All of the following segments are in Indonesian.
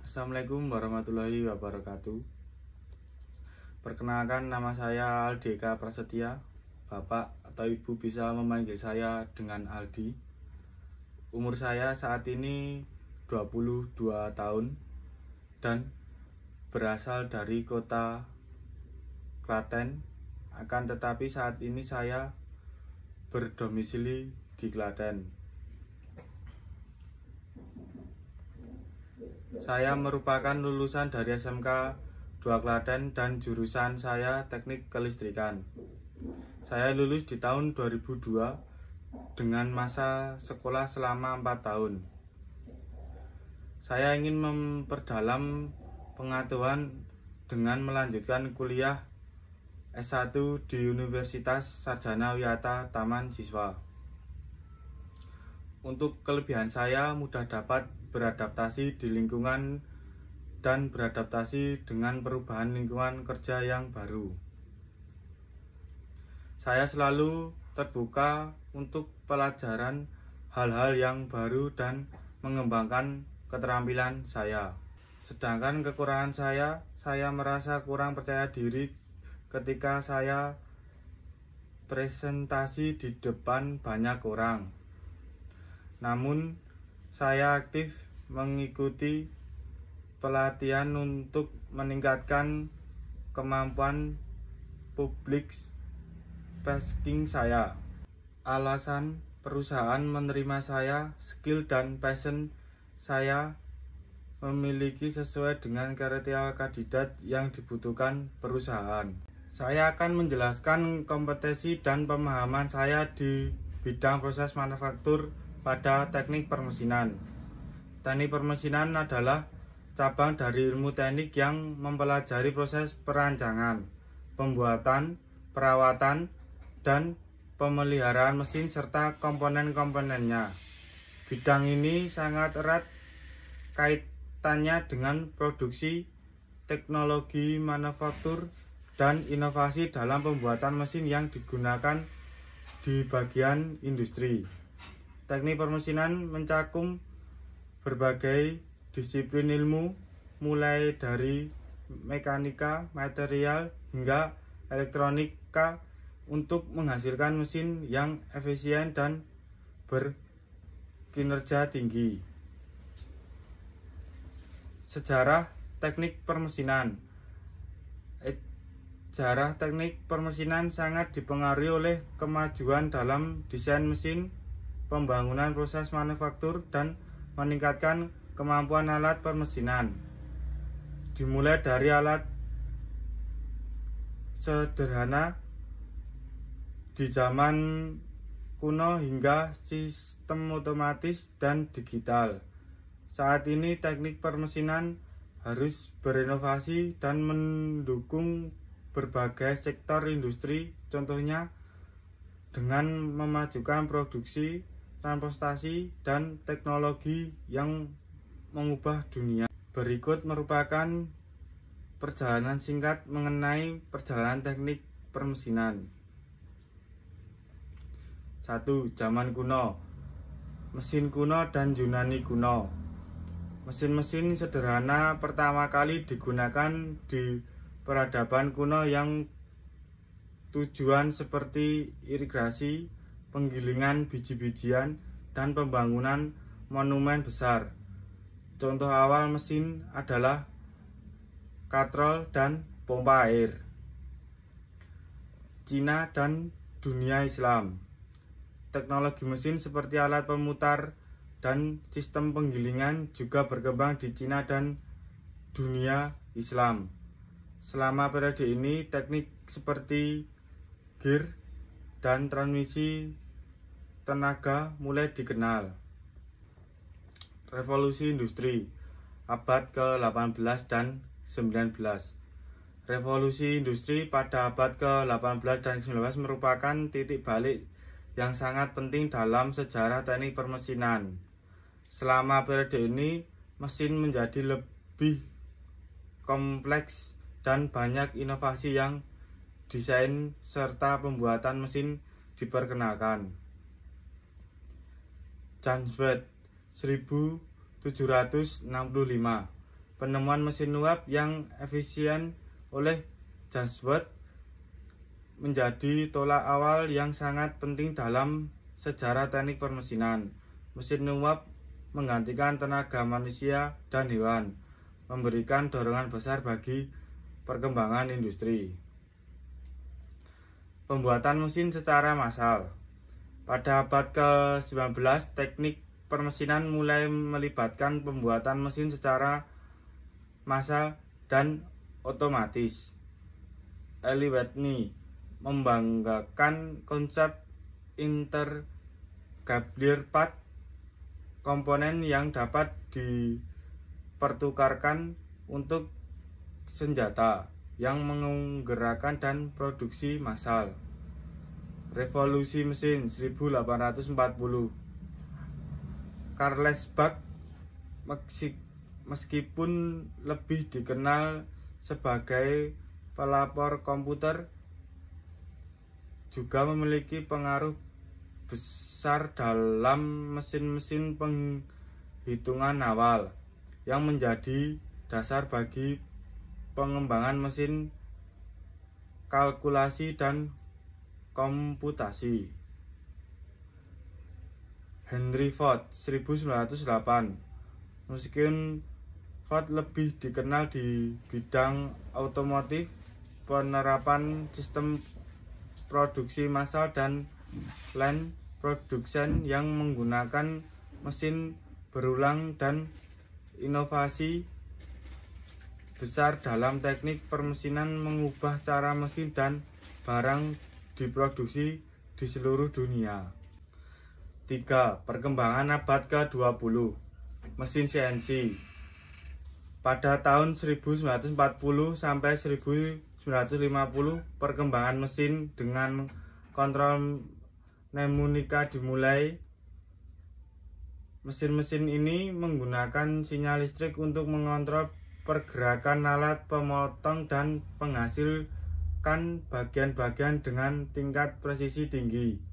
Assalamualaikum warahmatullahi wabarakatuh. Perkenalkan, nama saya Aldeka Prasetya. Bapak atau Ibu bisa memanggil saya dengan Aldi. Umur saya saat ini 22 tahun dan berasal dari kota Klaten. Akan tetapi saat ini saya berdomisili di Klaten. Saya merupakan lulusan dari SMK 2 Klaten dan jurusan saya Teknik Kelistrikan. Saya lulus di tahun 2002 dengan masa sekolah selama 4 tahun. Saya ingin memperdalam pengetahuan dengan melanjutkan kuliah S1 di Universitas Sarjana Wiyata Taman Siswa. Untuk kelebihan saya mudah dapat beradaptasi di lingkungan dan beradaptasi dengan perubahan lingkungan kerja yang baru. Saya selalu terbuka untuk pelajaran hal-hal yang baru dan mengembangkan keterampilan saya. Sedangkan kekurangan saya merasa kurang percaya diri ketika saya presentasi di depan banyak orang. Namun, saya aktif mengikuti pelatihan untuk meningkatkan kemampuan public speaking saya. Alasan perusahaan menerima saya, skill dan passion saya memiliki sesuai dengan kriteria kandidat yang dibutuhkan perusahaan. Saya akan menjelaskan kompetensi dan pemahaman saya di bidang proses manufaktur pada teknik permesinan. Teknik permesinan adalah cabang dari ilmu teknik yang mempelajari proses perancangan, pembuatan, perawatan, dan pemeliharaan mesin serta komponen-komponennya. Bidang ini sangat erat kaitannya dengan produksi, teknologi manufaktur, dan inovasi dalam pembuatan mesin yang digunakan di bagian industri. Teknik permesinan mencakup berbagai disiplin ilmu, mulai dari mekanika, material, hingga elektronika untuk menghasilkan mesin yang efisien dan berkinerja tinggi. Sejarah teknik permesinan. Sejarah teknik permesinan sangat dipengaruhi oleh kemajuan dalam desain mesin, pembangunan proses manufaktur, dan meningkatkan kemampuan alat permesinan. Dimulai dari alat sederhana di zaman kuno hingga sistem otomatis dan digital. Saat ini teknik permesinan harus berinovasi dan mendukung berbagai sektor industri, contohnya dengan memajukan produksi, transportasi, dan teknologi yang mengubah dunia. Berikut merupakan perjalanan singkat mengenai perjalanan teknik permesinan. 1. Zaman kuno. Mesin kuno dan Yunani kuno. Mesin-mesin sederhana pertama kali digunakan di peradaban kuno yang tujuan seperti irigasi, penggilingan biji-bijian, dan pembangunan monumen besar. Contoh awal mesin adalah katrol dan pompa air. Cina dan dunia Islam. Teknologi mesin seperti alat pemutar dan sistem penggilingan juga berkembang di Cina dan dunia Islam. Selama periode ini, teknik seperti gear dan transmisi tenaga mulai dikenal. Revolusi industri abad ke-18 dan 19. Revolusi industri pada abad ke-18 dan 19 merupakan titik balik yang sangat penting dalam sejarah teknik permesinan. Selama periode ini, mesin menjadi lebih kompleks dan banyak inovasi yang desain serta pembuatan mesin diperkenalkan. Janswert 1765. Penemuan mesin uap yang efisien oleh James Watt menjadi tolak awal yang sangat penting dalam sejarah teknik permesinan. Mesin uap menggantikan tenaga manusia dan hewan, memberikan dorongan besar bagi perkembangan industri. Pembuatan mesin secara massal. Pada abad ke-19, teknik permesinan mulai melibatkan pembuatan mesin secara massal dan otomatis. Eli Whitney membanggakan konsep intercambler part, komponen yang dapat dipertukarkan untuk senjata yang menggerakkan dan produksi massal. Revolusi mesin 1840. Carles Bache meskipun lebih dikenal sebagai pelapor komputer juga memiliki pengaruh besar dalam mesin-mesin penghitungan awal yang menjadi dasar bagi pengembangan mesin kalkulasi dan komputasi. Henry Ford 1908. Meskipun Ford lebih dikenal di bidang otomotif, penerapan sistem produksi massal dan line production yang menggunakan mesin berulang dan inovasi besar dalam teknik permesinan mengubah cara mesin dan barang diproduksi di seluruh dunia. 3. Perkembangan abad ke-20. Mesin CNC. Pada tahun 1940 sampai 1950, perkembangan mesin dengan kontrol mnematika dimulai. Mesin-mesin ini menggunakan sinyal listrik untuk mengontrol pergerakan alat pemotong dan menghasilkan bagian-bagian dengan tingkat presisi tinggi.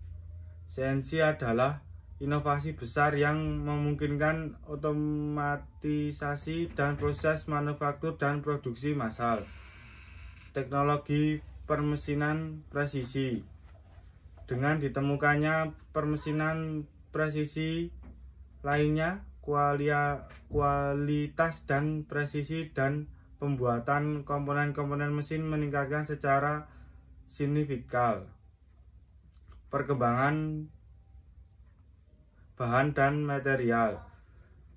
CNC adalah inovasi besar yang memungkinkan otomatisasi dan proses manufaktur dan produksi massal. Teknologi permesinan presisi. Dengan ditemukannya permesinan presisi lainnya, kualitas dan presisi dan pembuatan komponen-komponen mesin meningkatkan secara signifikan. Perkembangan bahan dan material.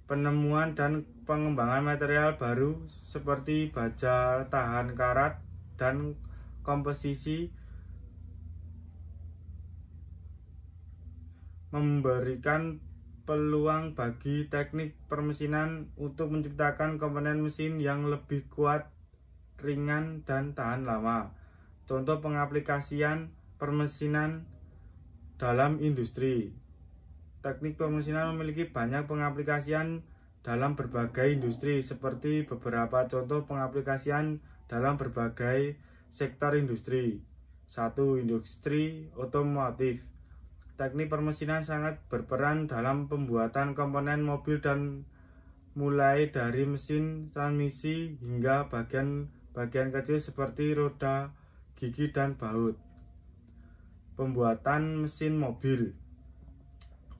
Penemuan dan pengembangan material baru seperti baja tahan karat dan komposisi memberikan peluang bagi teknik permesinan untuk menciptakan komponen mesin yang lebih kuat, ringan, dan tahan lama. Contoh pengaplikasian permesinan dalam industri. Teknik permesinan memiliki banyak pengaplikasian dalam berbagai industri, seperti beberapa contoh pengaplikasian dalam berbagai sektor industri. 1. Industri otomotif. Teknik permesinan sangat berperan dalam pembuatan komponen mobil dan mulai dari mesin transmisi hingga bagian-bagian kecil seperti roda, gigi, dan baut. Pembuatan mesin mobil.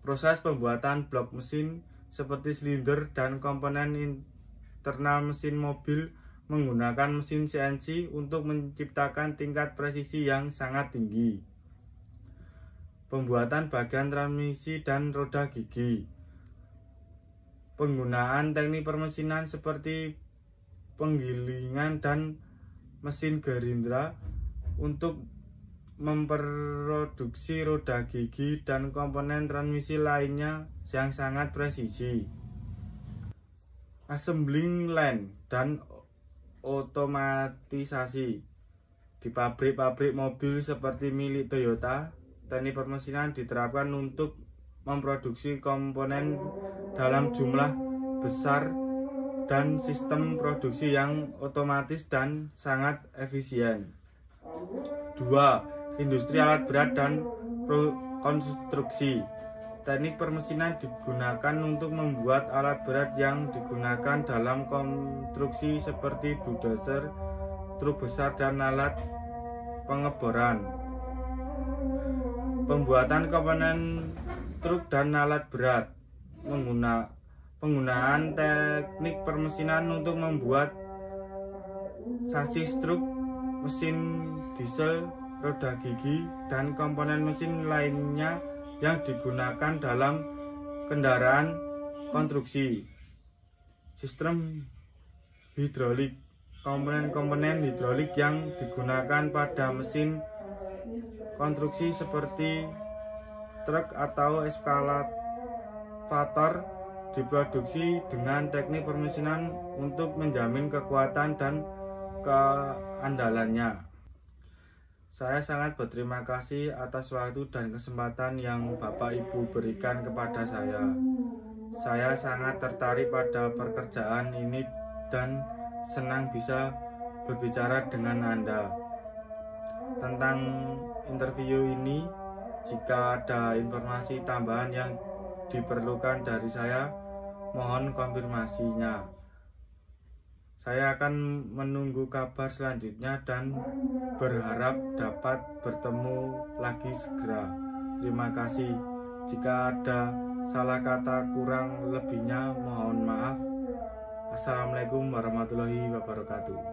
Proses pembuatan blok mesin seperti silinder dan komponen internal mesin mobil menggunakan mesin CNC untuk menciptakan tingkat presisi yang sangat tinggi. Pembuatan bagian transmisi dan roda gigi. Penggunaan teknik permesinan seperti penggilingan dan mesin gerindra untuk memproduksi roda gigi dan komponen transmisi lainnya yang sangat presisi. Assembling line dan otomatisasi. Di pabrik-pabrik mobil seperti milik Toyota, teknik permesinan diterapkan untuk memproduksi komponen dalam jumlah besar dan sistem produksi yang otomatis dan sangat efisien. 2. Industri alat berat dan konstruksi. Teknik permesinan digunakan untuk membuat alat berat yang digunakan dalam konstruksi seperti bulldozer, truk besar, dan alat pengeboran. Pembuatan komponen truk dan alat berat. Penggunaan teknik permesinan untuk membuat sasis truk, mesin diesel, roda gigi, dan komponen mesin lainnya yang digunakan dalam kendaraan konstruksi. Sistem hidrolik. Komponen-komponen hidrolik yang digunakan pada mesin konstruksi seperti truk atau eskavator diproduksi dengan teknik permesinan untuk menjamin kekuatan dan keandalannya. Saya sangat berterima kasih atas waktu dan kesempatan yang Bapak Ibu berikan kepada saya. Saya sangat tertarik pada pekerjaan ini dan senang bisa berbicara dengan Anda tentang interview ini. Jika ada informasi tambahan yang diperlukan dari saya, mohon konfirmasinya. Saya akan menunggu kabar selanjutnya dan berharap dapat bertemu lagi segera. Terima kasih. Jika ada salah kata kurang lebihnya mohon maaf. Assalamualaikum warahmatullahi wabarakatuh.